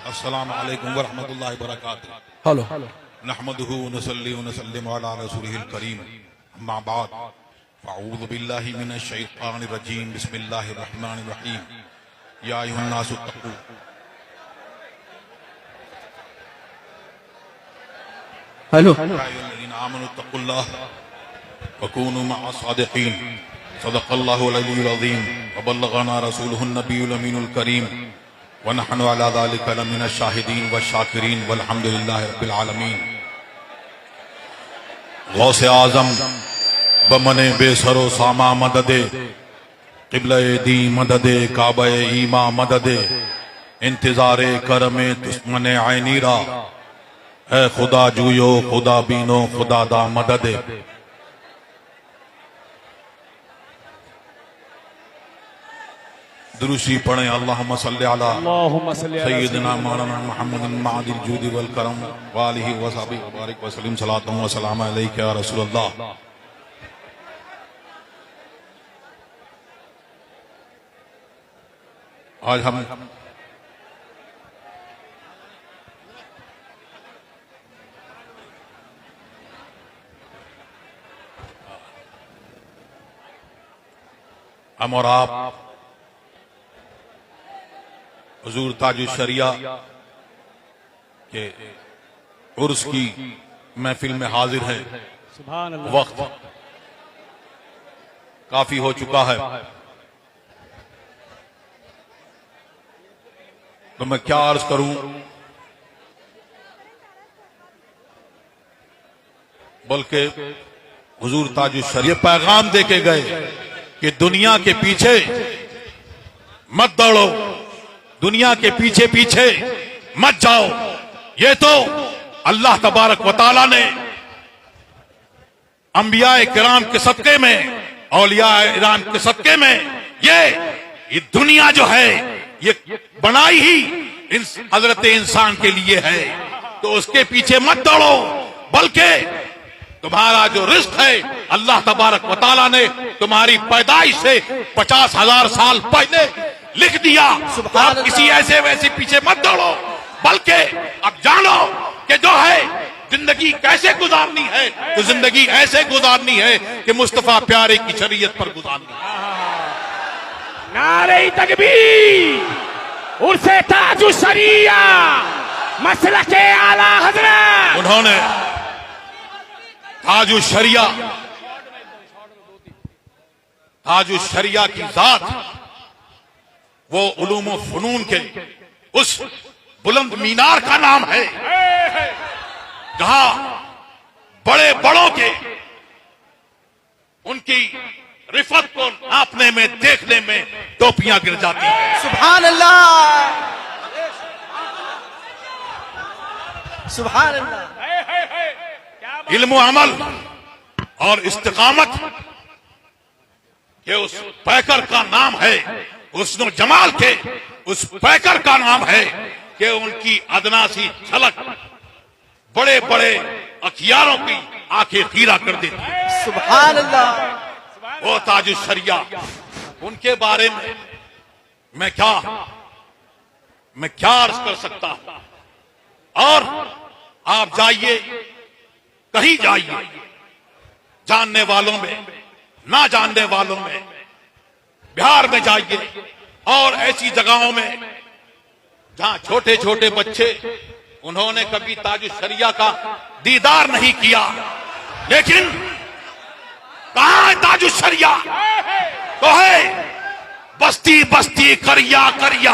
अस्सलामु अलैकुम व रहमतुल्लाहि व बरकातुहू। हेलो नहमदुहु व नसल्ली व नसल्लिमु अला रसूलिहिल करीम। अम्मा बाद फ़अऊज़ु बिल्लाहि मिनश शैतानिर रजीम। बिस्मिल्लाहिर रहमानिर रहीम। या अय्युहन नासु तक़ू हेलो या अय्युहल्लज़ीना आमनु तक़ुल्लाह व कूनू मअस सादिक़ीन। सदक़ल्लाहुल अलियुल अज़ीम व बल्लगना रसूलुहुन नबियुल अमीनुल करीम व नहनु अला ज़ालिका लमिनश शाहिदीन व शाकिरीन वल्हम्दुलिल्लाहि रब्बिल आलमीन। गौसे आज़म बमने बेसरो सामा मददे, क़िबले दी मददे, काबे ईमा मददे, इंतज़ारे करमे दुश्मने आइनीरा। ऐ खुदा जूयो खुदा बीनो खुदा दा मददे। दुरूशी पढ़े अल्लाहुम्मा सल्ली अला सय्यिदिना मौलाना मुहम्मदिन मादिल जूदी वल करम व आलिहि व सहबिहि व बारिक व सल्लिम सलातुन व सलाम अलैका या रसूलल्लाह। आज हम और आप हुजूर ताजुश शरिया के उर्स की महफिल में हाजिर है। वक्त काफी हो चुका है, तो मैं क्या अर्ज करूं। बल्कि हुजूर ताजुश शरिया पैगाम देके गए कि दुनिया के पीछे मत दौड़ो, दुनिया के पीछे पीछे मत जाओ। ये तो अल्लाह तबारक व तआला ने अंबियाए किराम के सदके में, औलियाए इराम के सदके में ये दुनिया जो है ये बनाई ही हजरत इंसान के लिए है। तो उसके पीछे मत दौड़ो, बल्कि तुम्हारा जो रिस्क है अल्लाह तबारक व तआला ने तुम्हारी पैदाइश से 50,000 साल पहले लिख दिया। तो आप किसी ऐसे वैसे पीछे मत दौड़ो, बल्कि अब जानो कि जो है जिंदगी कैसे गुजारनी है, तो जिंदगी ऐसे गुजारनी है कि मुस्तफा प्यारे की शरीयत पर गुजारनी है। नारे तकबीर, उर्से ताजुश शरिया, मसलके आला हजरत। उन्होंने ताजुश शरिया, ताजुश शरिया की जात वो उलूम व फनून के उस बुलंद मीनार का नाम है जहां बड़े बड़ों के उनकी रिफत को नापने में, देखने में टोपियां गिर जाती हैं। सुभान अल्लाह, सुभान अल्लाह। इल्म अमल और इस्तिकामत ये उस पैकर का नाम है, हुस्न जमाल के उस पैकर का नाम है कि उनकी अदना सी झलक बड़े बड़े अखियारों की आंखें खीरा कर देती है। सुभान अल्लाह। वो ताजुश शरिया, उनके बारे में मैं क्या अर्ज कर सकता हूं। और आप जाइए, कहीं जाइए, जानने वालों में, ना जानने वालों में, बिहार में जाइए और ऐसी जगहों में जहां छोटे छोटे बच्चे उन्होंने कभी ताजुश शरिया का दीदार नहीं किया, लेकिन कहां है ताजुश शरिया? तो है बस्ती बस्ती करिया करिया,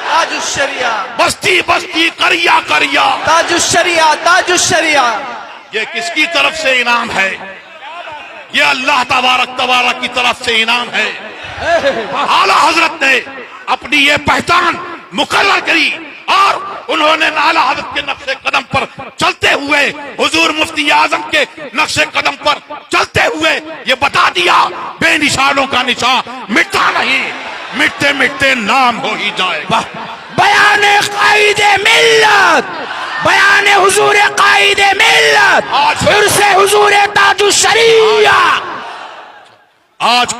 ताजुश शरिया, बस्ती बस्ती करिया करिया, ताजुश शरिया, ताजुश शरिया। ये किसकी तरफ से इनाम है? ये अल्लाह तबारक की तरफ से इनाम है। आला हजरत ने अपनी ये पहचान मुकर्रर करी और उन्होंने आला हजरत के नक्शे कदम पर चलते हुए, हुजूर मुफ्ती आजम के नक्शे कदम पर चलते हुए ये बता दिया, बेनिशानों का निशान मिटता नहीं, मिटते मिटते नाम हो ही जाएगा। बयाने कायदे मिल्लत, बयाने हुजूर कायदे मिल्लत, फिर से हुजूर ताजुश शरिया। आज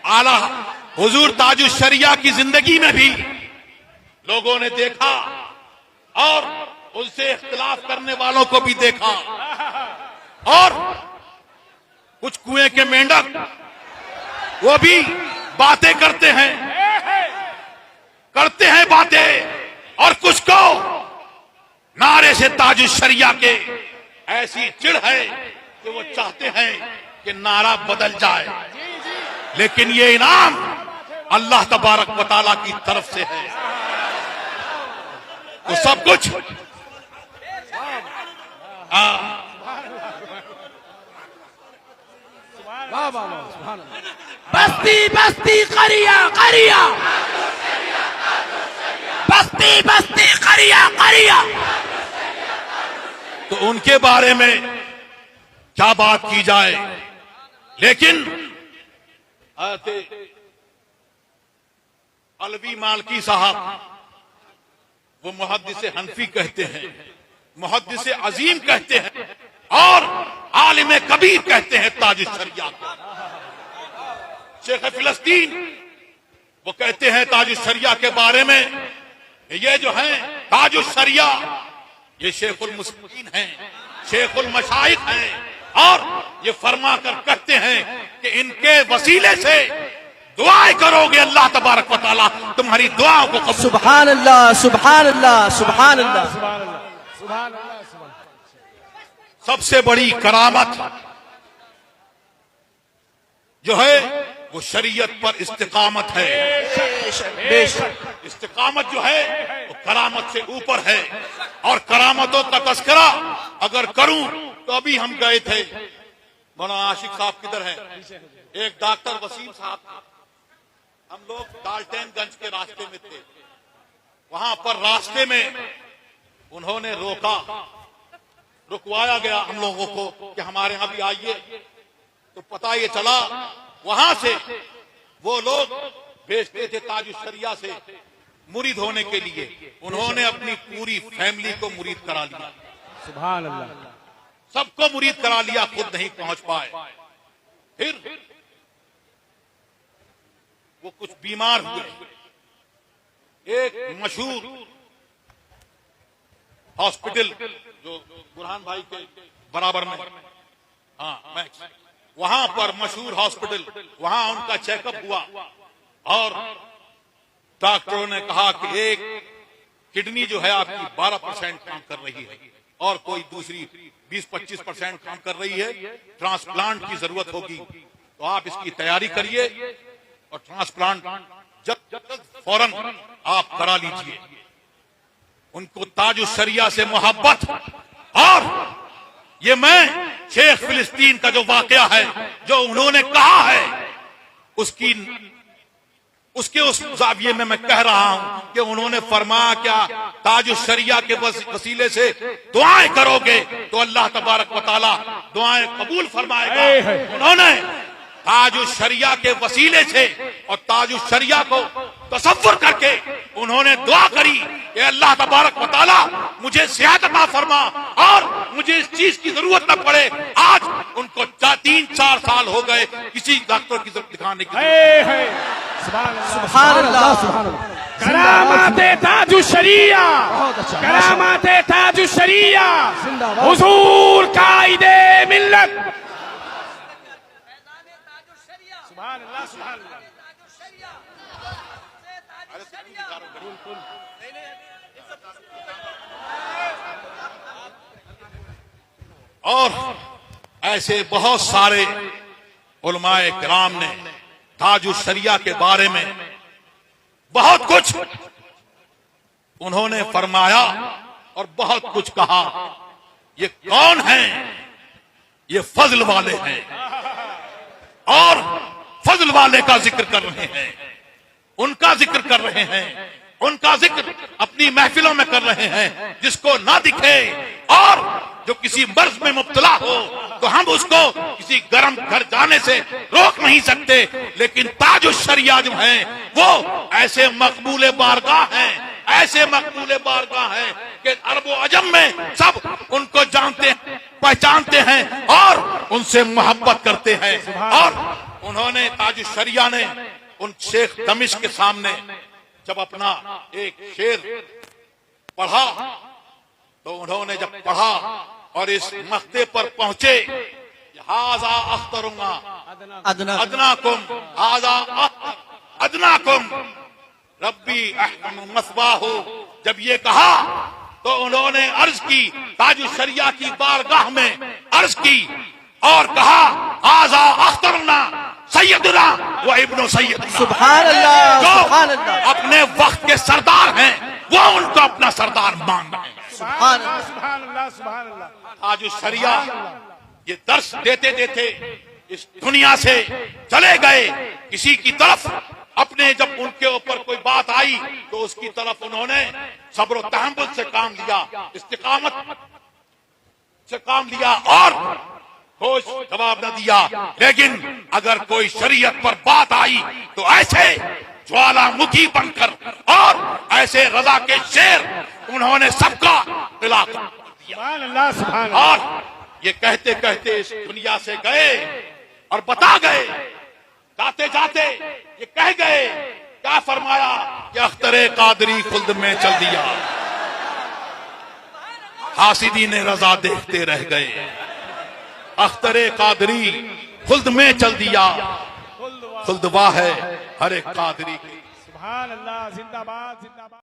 आला हुजूर ताजुश शरिया की जिंदगी में भी लोगों ने देखा और उनसे इख्तिलाफ करने वालों को भी देखा, और कुछ कुएं के मेंढक वो भी बातें करते हैं बातें, और कुछ को नारे से ताजुश शरिया के ऐसी चिढ़ है कि वो चाहते हैं कि नारा बदल जाए, लेकिन ये इनाम अल्लाह तबारक व तआला की तरफ से है। तो सब कुछ बस्ती बस्ती करिया करिया, बस्ती बस्ती करिया करिया। तो उनके बारे में क्या बात की जाए, लेकिन अलवी मालकी साहब वो मुहद्दिस हनफी कहते हैं, मुहद्दिस अजीम कहते हैं, और आलिम कबीर कहते हैं ताजुश शरिया को। शेख फिलिस्तीन वो कहते हैं ताजुश शरिया के बारे में, ये जो है ताजुश शरिया ये शेखुल मुस्लिमीन हैं, शेखुल मशाइख हैं, और ये फरमा कर कहते हैं कि इनके वसीले से दुआएं करोगे अल्लाह तबारक व तआला तुम्हारी दुआओं को कबूल। सुभान अल्लाह, सुभान अल्लाह, सुभान अल्लाह। सबसे बड़ी करामत जो है वो शरीयत पर इस्तिकामत है। बेशक इस्तिकामत जो है वो करामत से ऊपर है, और करामतों का तस्करा अगर करूं तो अभी हम गए थे, मौलाना आशिक साहब किधर है, एक डॉक्टर वसीम साहब, हम लोग डाल्टनगंज के रास्ते में थे, वहां पर रास्ते में उन्होंने रुकवाया गया हम लोगों को कि हमारे यहां भी आइए, तो पता ये चला वहां से वो लोग भेजते थे ताजुश शरिया से मुरीद होने के लिए, उन्होंने अपनी पूरी फैमिली को मुरीद करा लिया, सुभान अल्लाह, सबको मुरीद करा लिया, खुद नहीं पहुंच पाए। फिर वो कुछ बीमार हुए, एक मशहूर हॉस्पिटल जो बुरहान भाई के बराबर में, मैक्स, वहां पर मशहूर हॉस्पिटल, वहां उनका चेकअप हुआ, और डॉक्टरों ने कहा कि एक किडनी जो है आपकी 12% काम कर रही है, और कोई दूसरी 20-25% काम कर रही है, ट्रांसप्लांट की जरूरत होगी, तो आप इसकी तैयारी करिए और ट्रांसप्लांट जब फौरन आप करा लीजिए। उनको ताजुश शरिया से मोहब्बत, और ये मैं शेख फिलिस्तीन का जो वाकया है जो उन्होंने कहा है उसके उस जाविये में मैं कह रहा हूं कि उन्होंने फरमाया क्या, ताजुश शरिया के वसीले से दुआएं करोगे तो अल्लाह तबारक व तआला दुआएं कबूल फरमाएगा। उन्होंने ताजुश शरिया के वसीले से और ताजुश शरिया को तसव्वुर करके उन्होंने दुआ करी कि अल्लाह तबारक व तआला मुझे सेहत अता फरमा और मुझे इस चीज की जरूरत न पड़े। आज उनको 3-4 साल हो गए किसी डॉक्टर की जरूरत दिखाने की। सुभान अल्लाह, सुभान अल्लाह। करामाते ताजुश शरिया, करामाते ताजुश शरिया, हुजूर कायदे मिल्लत। सुभान अल्लाह, सुभान अल्लाह। और ऐसे बहुत सारे उलमाए किराम ने ताजुश शरिया के बारे में बहुत कुछ उन्होंने फरमाया और बहुत कुछ कहा। ये कौन हैं? ये फजल वाले हैं और फजल वाले का जिक्र कर रहे हैं, उनका जिक्र कर रहे हैं, उनका जिक्र अपनी महफिलों में कर रहे हैं। जिसको ना दिखे और जो किसी मर्ज में मुब्तला हो तो हम उसको किसी गर्म घर जाने से रोक नहीं सकते, लेकिन ताजुश शरिया जो है वो ऐसे मकबूले बारगाह हैं, ऐसे मकबूले बारगाह हैं कि अरब व अजम में सब उनको जानते हैं, पहचानते हैं और उनसे मोहब्बत करते हैं। और उन्होंने ताजुश शरिया ने उन शेख दमिश्क के सामने जब अपना एक शेर पढ़ा तो उन्होंने जब पढ़ा और इस मक्ते पर पहुंचे, हाजा अख्तरुंगा अदना अदनाकुम, हाजा अदनाकुम रब्बी अहकम मस्वाहु, जब ये कहा तो उन्होंने अर्ज की, ताजुल शरिया की बारगाह में अर्ज की और कहा, हाजा अख्तरुना सैयदुना व इब्नु सैयदुना, सुभान अल्लाह, सुभान जो अल्लाह, अपने वक्त के सरदार हैं वो उनको अपना सरदार मान रहे हैं। सुभान अल्लाह, सुभान अल्लाह, सुभान अल्लाह। ताजुल शरिया ये दर्श देते देते इस दुनिया से चले गए। किसी की तरफ अपने जब उनके ऊपर कोई बात आई तो उसकी तरफ उन्होंने सब्र और तहम्मुल से काम लिया, इस्तिकामत से काम लिया और ठोस जवाब न दिया। लेकिन अगर कोई शरीयत पर बात आई तो ऐसे ज्वालामुखी बनकर और ऐसे रजा के शेर उन्होंने सबका इलाका सुभान अल्लाह, सुभान अल्लाह। और ये कहते कहते इस दुनिया से गए और बता गए, जाते जाते ये कह गए, क्या फरमाया कि अख्तरे कादरी खुल्द में चल दिया, हासिदी ने रजा देखते रह गए, अख्तरे कादरी खुल्द में चल दिया, खुल्दवा है हर एक कादरी की। सुभान अल्लाह, जिंदाबाद जिंदाबाद।